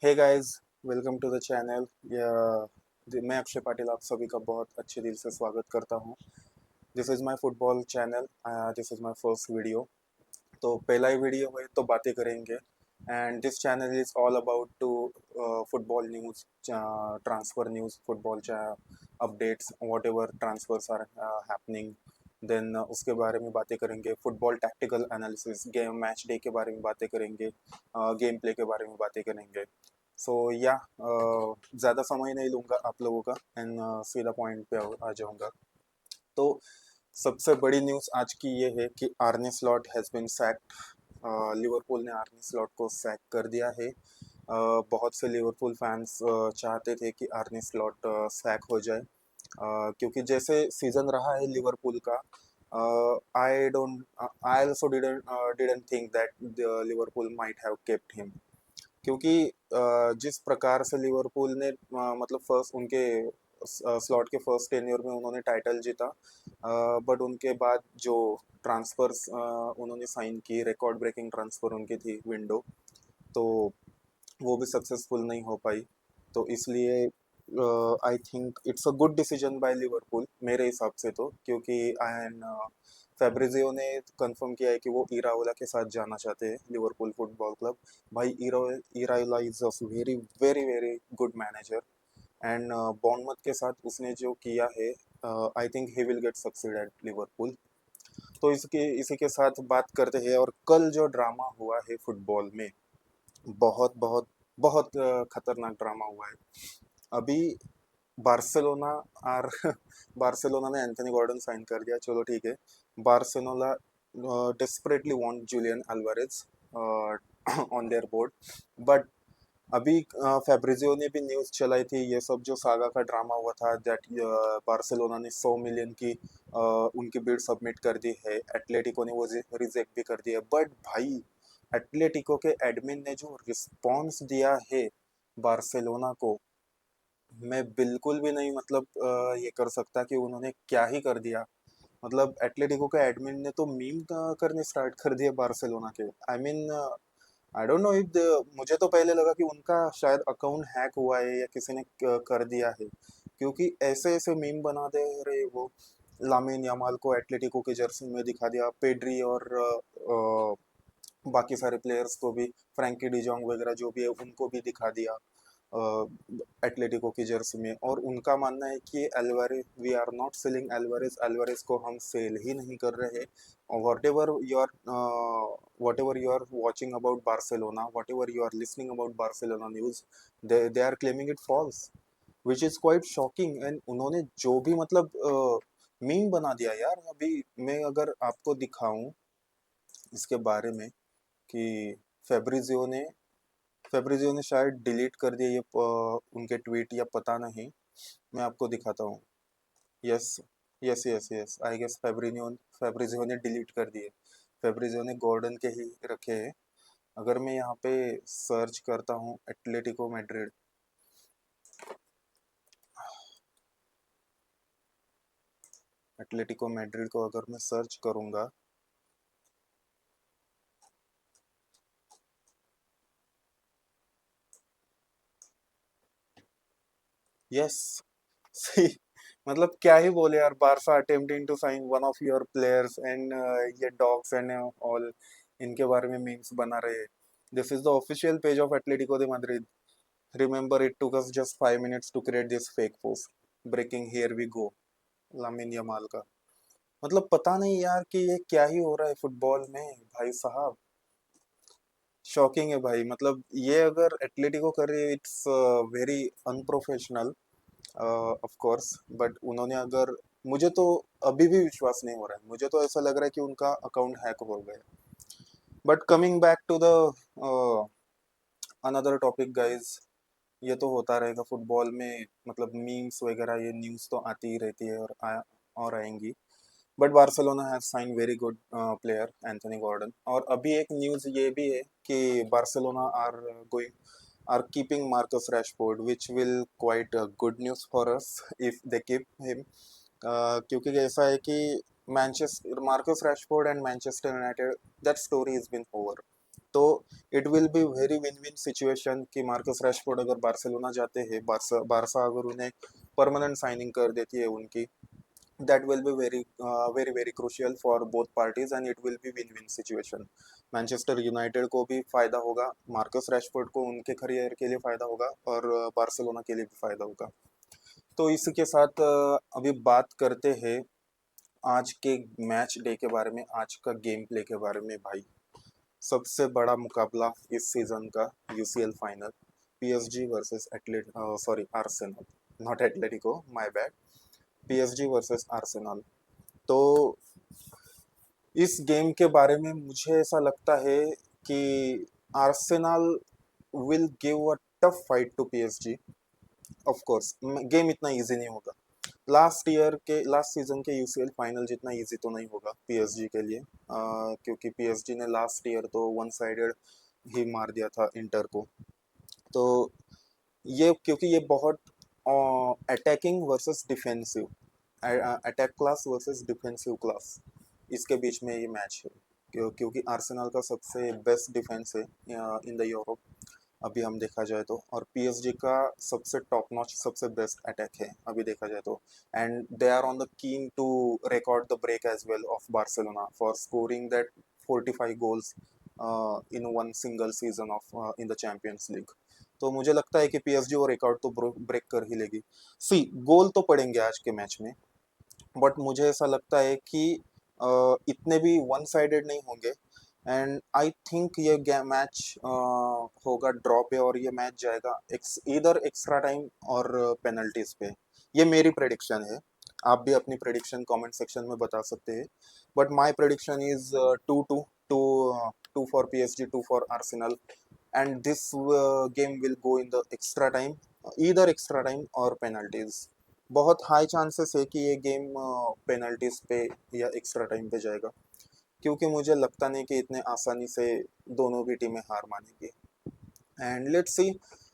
Hey guys, welcome to the channel. या मैं अक्षय पाटिल आप सभी का बहुत अच्छे दिल से स्वागत करता हूँ। This is my football channel. This is my first video. तो पहला ही वीडियो है तो बातें करेंगे। And this channel is all about to football news, transfer news, football updates, whatever transfers are happening. Then उसके बारे में बातें करेंगे, football tactical analysis, game match day के बारे में बातें करेंगे, गेम प्ले के बारे में बातें करेंगे। सो या ज़्यादा समय नहीं लूँगा आप लोगों का एंड सीधा पॉइंट पे आ जाऊँगा। तो सबसे बड़ी न्यूज़ आज की ये है कि Arne Slot has been sacked. Liverpool ने आर्ने स्लॉट को सैक कर दिया है। बहुत से लिवरपूल फैंस चाहते थे कि आर्ने स्लॉट सैक हो जाए, क्योंकि जैसे सीजन रहा है लिवरपूल का, I don't I also didn't think that Liverpool might have kept him. क्योंकि जिस प्रकार से लिवरपूल ने मतलब फर्स्ट उनके स्लॉट के फर्स्ट टेन्योर में उन्होंने टाइटल जीता, बट उनके बाद जो ट्रांसफर्स उन्होंने साइन की, रिकॉर्ड ब्रेकिंग ट्रांसफर उनकी थी विंडो, तो वो भी सक्सेसफुल नहीं हो पाई। तो इसलिए I think it's a good decision by Liverpool मेरे हिसाब से, तो क्योंकि एंड फैब्रिजियो ने कंफर्म किया है कि वो इराओला के साथ जाना चाहते हैं लिवरपूल फुटबॉल क्लब। भाई Iraola is a very very very good manager and Bournemouth के साथ उसने जो किया है, I think he will get succeed at Liverpool. तो इसके इसी के साथ बात करते हैं। और कल जो ड्रामा हुआ है फुटबॉल में, बहुत बहुत बहुत खतरनाक ड्रामा हुआ है। अभी बार्सिलोना आर बार्सिलोना ने एंथनी गॉर्डन साइन कर दिया, चलो ठीक है। Barcelona desperately want Julian Alvarez on their board, but अभी फैब्रिजियो ने भी न्यूज़ चलाई थी, ये सब जो सागा का ड्रामा हुआ था, दैट बार्सिलोना ने 100 मिलियन की उनकी बिड सबमिट कर दी है, एटलेटिको ने वो रिजेक्ट भी कर दिया। बट भाई, एटलेटिको के एडमिन ने जो रिस्पॉन्स दिया है बार्सिलोना को, मैं बिल्कुल भी नहीं मतलब ये कर सकता कि उन्होंने क्या ही कर दिया। मतलब एटलेटिको के एडमिन ने तो मीम करने स्टार्ट कर दिया बार्सिलोना के। I mean, I don't know if मुझे तो पहले लगा कि उनका शायद अकाउंट हैक हुआ है या किसी ने कर दिया है, क्योंकि ऐसे ऐसे मीम बना दे रहे वो। लामिन यामाल को एटलेटिको की जर्सी में दिखा दिया, पेड्री और बाकी सारे प्लेयर्स को भी, फ्रैंकी डिजोंग वगैरह जो भी है उनको भी दिखा दिया एटलेटिको की जर्सी में। और उनका मानना है कि Alvarez, we are not selling Alvarez, Alvarez को हम सेल ही नहीं कर रहे। Whatever you are whatever you are watching about Barcelona, whatever you are listening about Barcelona news, they are claiming it false, which is quite shocking. And उन्होंने जो भी मतलब मीम बना दिया यार। अभी मैं अगर आपको दिखाऊं इसके बारे में कि फेब्रिजियो ने फेब्रिजियो ने शायद डिलीट कर दिया ये उनके ट्वीट, या पता नहीं, मैं आपको दिखाता हूँ। Yes, yes yes yes, I guess Fabrizio ने डिलीट कर दिए। फेब्रिजियो ने गॉर्डन के ही रखे हैं। अगर मैं यहाँ पे सर्च करता हूँ एटलेटिको मैड्रिड, एटलेटिको मैड्रिड को अगर मैं सर्च करूँगा, यस सी, मतलब क्या ही बोले यार। Barca attempting to sign one of your players and ये डॉग्स एंड ऑल, इनके बारे में मीम्स बना रहे हैं। This is the official page of Atletico de Madrid. Remember, it took us just 5 minutes to create this fake post. Breaking here we go. Lamine Yamal का मतलब पता नहीं यार कि ये क्या ही हो रहा है फुटबॉल में, भाई साहब। शॉकिंग है भाई। मतलब ये अगर एटलेटिको कर रही है, it's very unprofessional of course. But उन्होंने अगर, मुझे तो अभी भी विश्वास नहीं हो रहा है, मुझे तो ऐसा लग रहा है कि उनका अकाउंट हैक हो गया। But coming back to the another topic guys, ये तो होता रहेगा फुटबॉल में, मतलब मीम्स वगैरह, ये न्यूज़ तो आती ही रहती है और आएंगी। But Barcelona has sign very good player Anthony Gordon. और अभी एक न्यूज़ ये भी है कि Barcelona going are keeping Marcus Rashford, which will quite good news for us if they keep him. क्योंकि ऐसा है कि Manchester, Marcus Rashford and Manchester United, that story is been over. तो it will be very win win situation कि Marcus Rashford अगर Barcelona जाते हैं, Barça अगर उन्हें परमानेंट साइनिंग कर देती है उनकी, that will be very very crucial for both parties and it will be win-win situation. Manchester United को भी फायदा होगा, मार्कस रैशफोर्ड को उनके करियर के लिए फायदा होगा और बार्सिलोना के लिए भी फायदा होगा। तो इसी के साथ अभी बात करते हैं आज के मैच डे के बारे में, आज का गेम प्ले के बारे में। भाई सबसे बड़ा मुकाबला इस सीजन का UCL final, PSG versus Arsenal, not Atletico, my bad, PSG versus Arsenal. तो इस गेम के बारे में मुझे ऐसा लगता है कि Arsenal will give a tough fight to PSG. Of course game इतना इजी नहीं होगा, लास्ट सीजन के यूसीएल फाइनल जितना इजी तो नहीं होगा पीएसजी के लिए, क्योंकि पीएसजी ने लास्ट ईयर तो वन साइडेड ही मार दिया था इंटर को। तो ये क्योंकि ये बहुत attacking versus defensive, attack class versus defensive class, इसके बीच में ये मैच है। क्योंकि आर्सेनल का सबसे बेस्ट डिफेंस है इन द यूरोप अभी हम देखा जाए तो, और पीएसजी का सबसे टॉप नॉच सबसे बेस्ट अटैक है अभी देखा जाए तो। And they are on the keen to record the break as well of Barcelona for scoring that 45 goals in one single season of in the Champions League. तो मुझे लगता है कि पीएसजी वो रिकॉर्ड तो ब्रेक कर ही लेगी। सी गोल तो पड़ेंगे आज के मैच में, बट मुझे ऐसा लगता है कि इतने भी वन साइडेड नहीं होंगे। एंड आई थिंक ये मैच होगा ड्रॉ पे और ये मैच जाएगा इधर एक्स्ट्रा टाइम और पेनल्टीज पे। ये मेरी प्रेडिक्शन है, आप भी अपनी प्रेडिक्शन कमेंट सेक्शन में बता सकते हैं, but my prediction is 2-2, 2 for PSG, 2 for Arsenal, and this game will go in the extra time, either extra time और पेनल्टीज। बहुत हाई चांसेस है कि ये गेम पेनल्टीज पे या एक्स्ट्रा टाइम पे जाएगा, क्योंकि मुझे लगता नहीं कि इतने आसानी से दोनों भी टीमें हार मानेंगी। एंड लेट्स सी,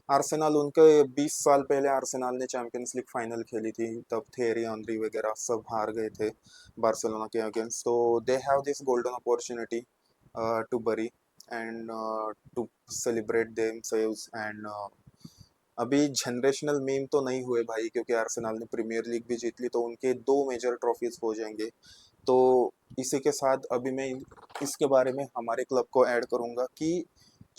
आर्सेनल उनके 20 साल पहले आर्सेनल ने चैंपियंस लीग फाइनल खेली थी, तब थेरी ऑनरी वगैरह सब हार गए थे बार्सिलोना के अगेंस्ट। तो they have this golden opportunity to bury and to celebrate themselves. And अभी जनरेशनल मीम तो नहीं हुए भाई, क्योंकि आर्सेनल ने प्रीमियर लीग भी जीत ली, तो उनके 2 मेजर ट्रॉफीज हो जाएंगे। तो इसी के साथ अभी मैं इसके बारे में हमारे क्लब को ऐड करूंगा कि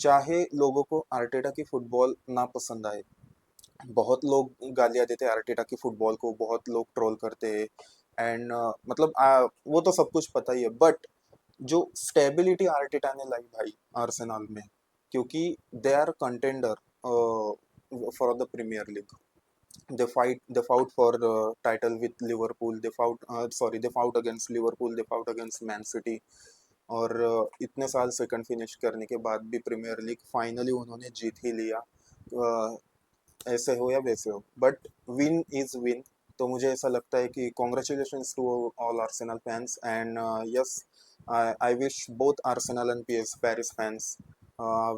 चाहे लोगों को आर्टेटा की फुटबॉल ना पसंद आए, बहुत लोग गालियां देते हैं आर्टेटा की फुटबॉल को, बहुत लोग ट्रोल करते हैं, एंड मतलब वो तो सब कुछ पता ही है, बट जो स्टेबिलिटी आर्टेटा ने लाई भाई आर्सेनल में, क्योंकि they are contender for the Premier League, they fought for the title with Liverpool, they fought against Liverpool, they fought against Man City, और इतने साल सेकंड फिनिश करने के बाद भी प्रीमियर लीग फाइनली उन्होंने जीत ही लिया। ऐसे हो या वैसे हो, बट विन इज विन। तो मुझे ऐसा लगता है कि congratulations to all Arsenal fans, and yes, I wish both Arsenal and Paris fans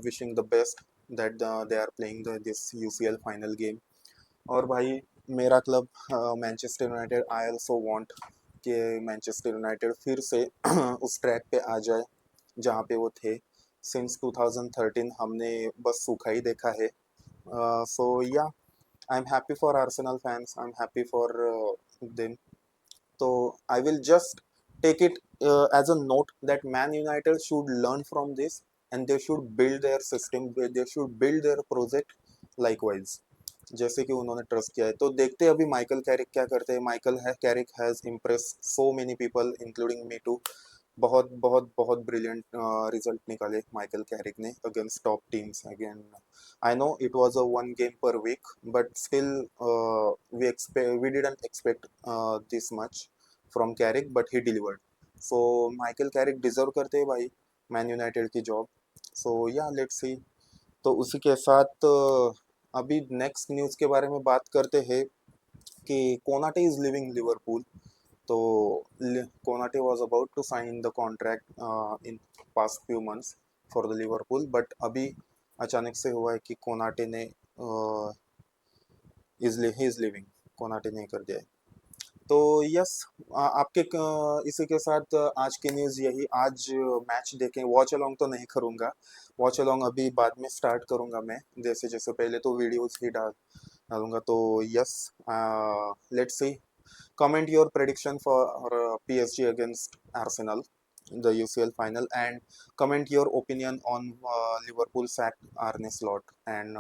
wishing the best that they are playing this UCL final game. और भाई मेरा club Manchester United, I also want कि Manchester United फिर से उस track पे आ जाए जहाँ पे वो थे। सिंस 2013 हमने बस सूखा ही देखा है। So yeah, I am happy for Arsenal fans, I am happy for them. तो I will just take it as a note that Man United should learn from this and they should build their system, they should build their project likewise, जैसे कि उन्होंने trust किया है। तो देखते हैं अभी माइकल कैरिक क्या करते हैं। Carrick has impress so many people including me too. बहुत बहुत बहुत ब्रिलियंट रिजल्ट निकाले माइकल कैरिक ने against top teams. Again I know it was a one game per week, but still we didn't expect this much from Carrick, but he delivered. So Michael Carrick deserve करते हैं भाई Man United की job. So yeah, let's सी। तो उसी के साथ अभी next news के बारे में बात करते हैं कि कोनाटे इज लिविंग लिवरपूल। तो Konate was about to sign the contract in past few months for the Liverpool, but अभी अचानक से हुआ है कि कोनाटे ने ही इज लिविंग, कोनाटे ने कर दिया है। तो यस, आपके इसी के साथ आज की न्यूज़ यही। आज मैच देखें, वॉच अलोंग तो नहीं करूँगा। वॉच अलोंग अभी बाद में स्टार्ट करूँगा मैं, जैसे जैसे पहले तो वीडियोस ही डालूंगा। तो yes, let's see, comment your prediction for PSG against Arsenal in the UCL final, and comment your opinion on Liverpool sacked Arne Slot and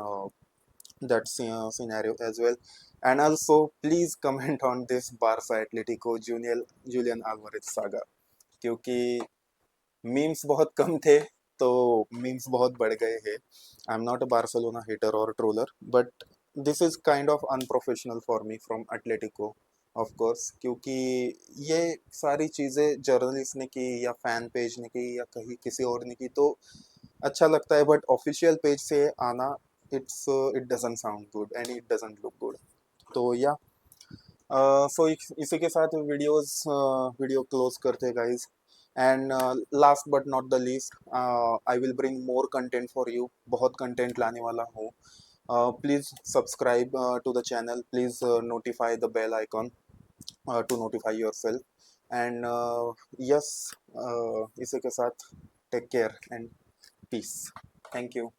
that scenario as well. And also, please comment on this Barca Atletico Julian Alvarez saga, क्योंकि memes बहुत कम थे, तो memes बहुत बढ़ गए हैं। I am not a Barcelona hater और troller, but this is kind of unprofessional for me from Atletico, of course, क्योंकि ये सारी चीज़ें जर्नलिस्ट ने की या फैन पेज ने की या कहीं किसी और ने की तो अच्छा लगता है, बट ऑफिशियल पेज से आना, it doesn't sound good and it doesn't look good. तो या सो इसी के साथ वीडियो क्लोज करते हैं guys. And last but not the least, I will bring more content for you, बहुत कंटेंट लाने वाला हूँ। Please subscribe to the channel, please notify the bell icon to notify yourself. And yes, इसी के साथ take care and peace. Thank you.